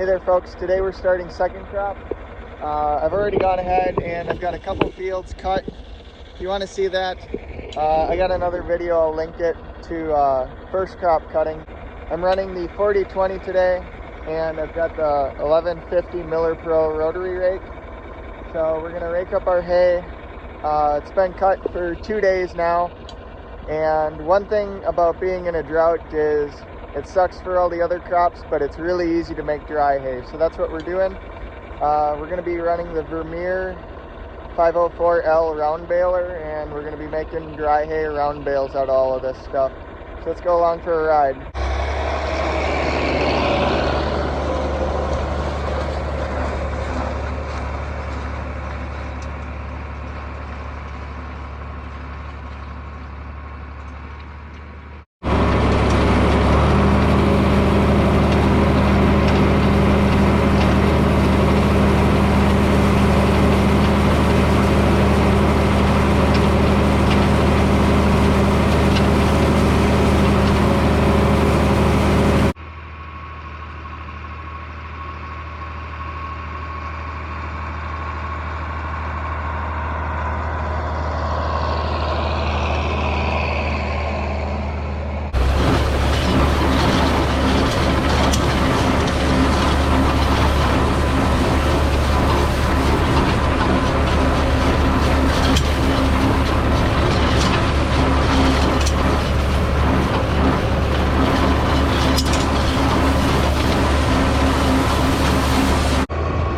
Hey there folks, today we're starting second crop. I've already gone ahead and I've got a couple fields cut. If you want to see that, I got another video, I'll link it to first crop cutting. I'm running the 40-20 today and I've got the 1150 Miller Pro rotary rake. So we're going to rake up our hay. It's been cut for 2 days now, and one thing about being in a drought is it sucks for all the other crops, but it's really easy to make dry hay. So that's what we're doing. We're going to be running the Vermeer 504L round baler, and we're going to be making dry hay round bales out of all of this stuff. So let's go along for a ride.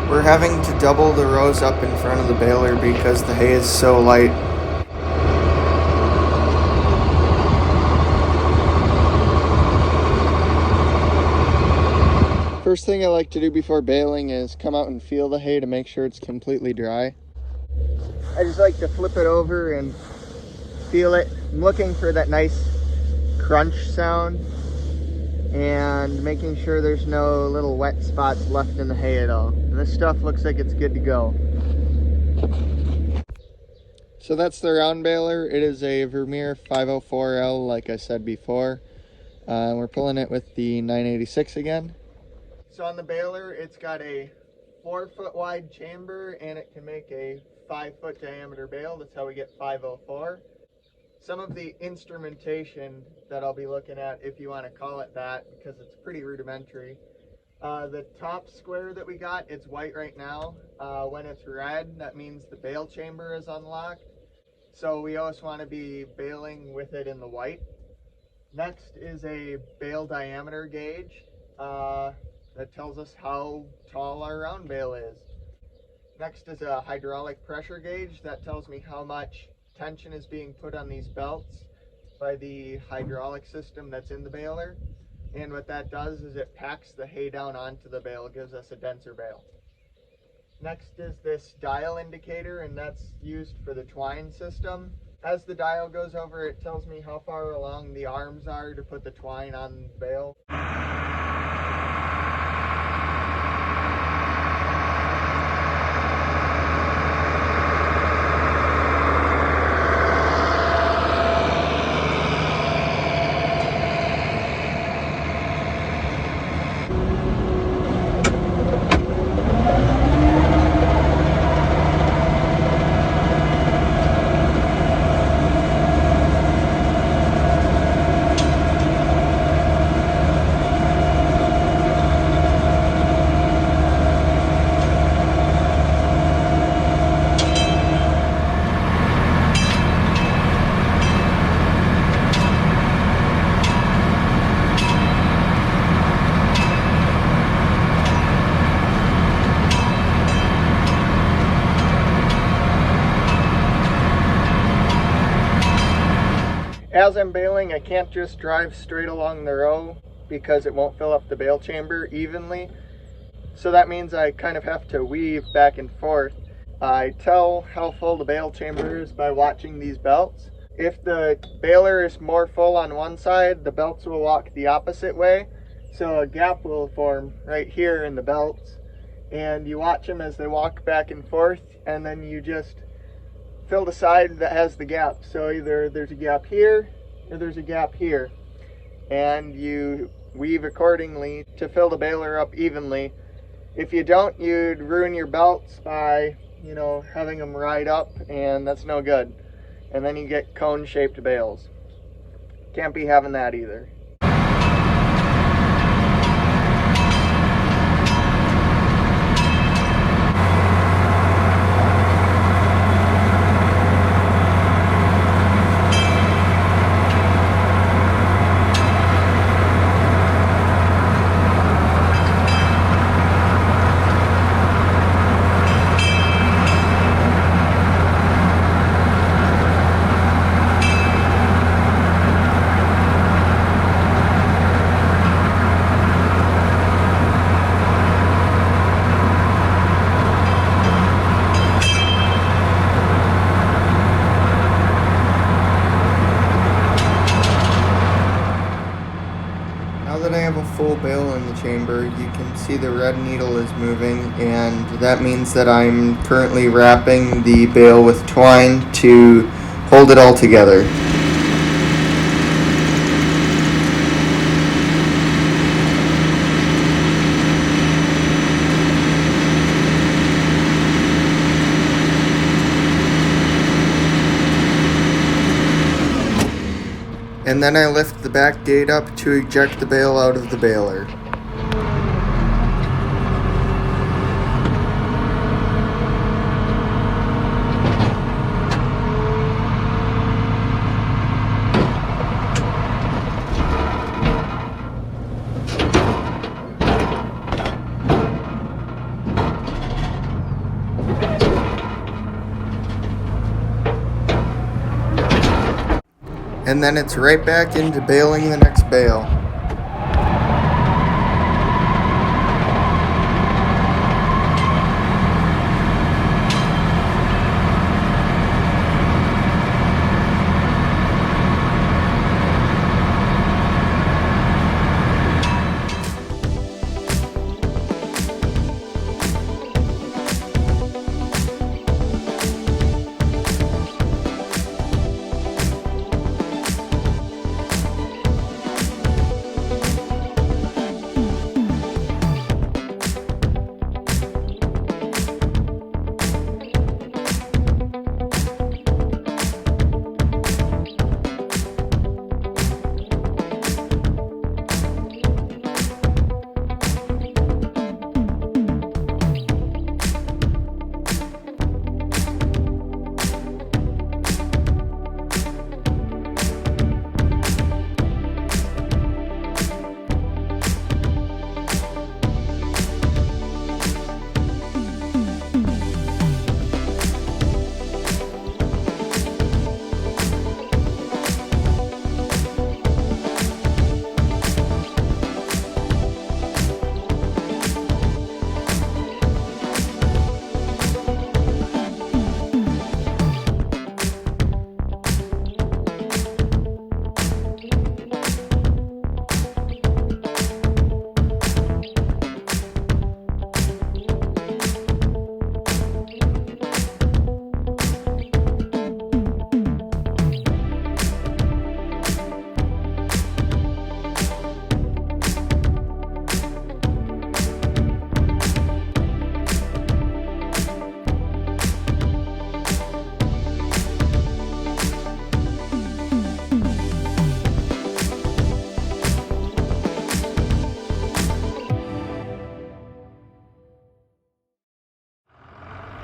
We're having to double the rows up in front of the baler because the hay is so light. First thing I like to do before baling is come out and feel the hay to make sure it's completely dry. I just like to flip it over and feel it. I'm looking for that nice crunch sound and making sure there's no little wet spots left in the hay at all. And this stuff looks like it's good to go. So that's the round baler. It is a Vermeer 504L, like I said before. We're pulling it with the 986 again. So on the baler, it's got a 4-foot wide chamber and it can make a 5-foot diameter bale. That's how we get 504. Some of the instrumentation that I'll be looking at, if you want to call it that, because it's pretty rudimentary. The top square that we got, it's white right now. When it's red, that means the bale chamber is unlocked. So we always want to be baling with it in the white. Next is a bale diameter gauge that tells us how tall our round bale is. Next is a hydraulic pressure gauge that tells me how much tension is being put on these belts by the hydraulic system that's in the baler. And what that does is it packs the hay down onto the bale, gives us a denser bale. Next is this dial indicator, and that's used for the twine system. As the dial goes over, it tells me how far along the arms are to put the twine on the bale. As I'm baling, I can't just drive straight along the row because it won't fill up the bale chamber evenly. So that means I kind of have to weave back and forth. I tell how full the bale chamber is by watching these belts. If the baler is more full on one side, the belts will walk the opposite way. So a gap will form right here in the belts. And you watch them as they walk back and forth, and then you just fill the side that has the gap. So either there's a gap here or there's a gap here, and you weave accordingly to fill the baler up evenly. If you don't, you'd ruin your belts by, you know, having them ride up, and that's no good. And then you get cone-shaped bales. Can't be having that either. Now that I have a full bale in the chamber, you can see the red needle is moving, and that means that I'm currently wrapping the bale with twine to hold it all together. And then I lift the back gate up to eject the bale out of the baler. And then it's right back into baling the next bale.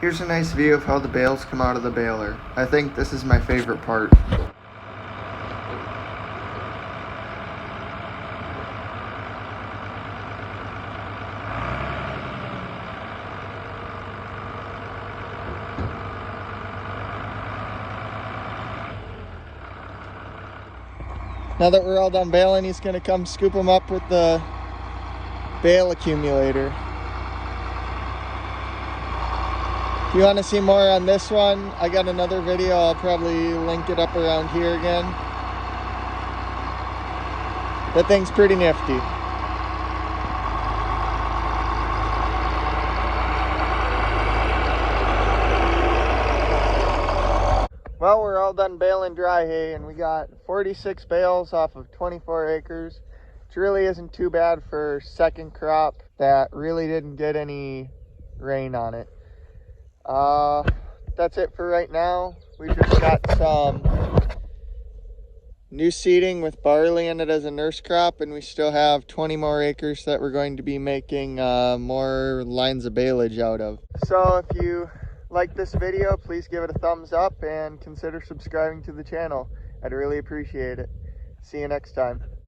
Here's a nice view of how the bales come out of the baler. I think this is my favorite part. Now that we're all done baling, he's going to come scoop them up with the bale accumulator. If you want to see more on this one, I got another video. I'll probably link it up around here again. That thing's pretty nifty. Well, we're all done baling dry hay, and we got 46 bales off of 24 acres, which really isn't too bad for second crop. that really didn't get any rain on it. That's it for right now. We just got some new seeding with barley in it as a nurse crop, and we still have 20 more acres that we're going to be making more lines of baleage out of. So if you like this video, please give it a thumbs up and consider subscribing to the channel. I'd really appreciate it. See you next time.